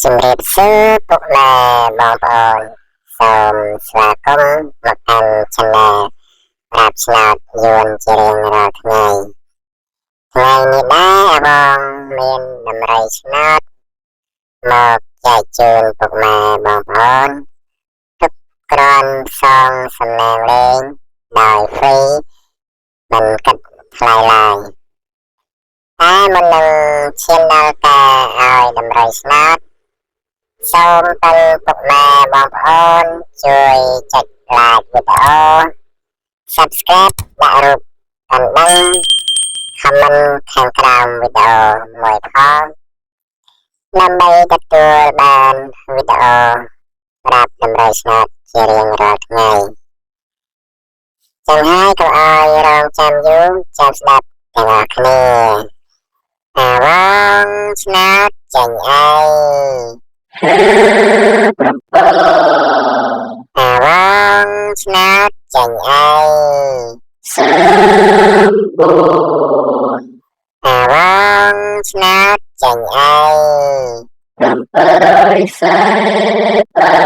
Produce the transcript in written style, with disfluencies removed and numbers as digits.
ជំរាបសួរពុកម៉ែបងប្អូនសូមស្វាគមន៍មកកាន់ Channel ប្រាប់ឆ្នោតយួនជារៀងរាល់ថ្ងៃនេះដែរបងមានដំរីឆ្នោតមកចែកជូនពុកម៉ែបងប្អូនទុកគ្រាន់សងសំណាងលេងដោយ free មិនគិតថ្លៃឡើយតែមុននឹងឈានដល់ការឲ្យដំរីឆ្នោតសូមទៅពុកម៉ែបងប្អូនជួយចុច like វីដេអូ subscribe ដាក់រូបកណ្ដឹង comment ខាងក្រោមវីដេអូមួយផងដើម្បីទទួលបានវីដេអូប្រាប់ដំរីឆ្នោតជារៀងរាល់ថ្ងៃចឹងហើយកុំឲ្យរងចាំយូរចាំស្ដាប់ទាំងអស់គ្នាអាវងឆ្នោតចេញអីអាវងឆ្នោតចេញអីអាវងឆ្នោតចេញអី748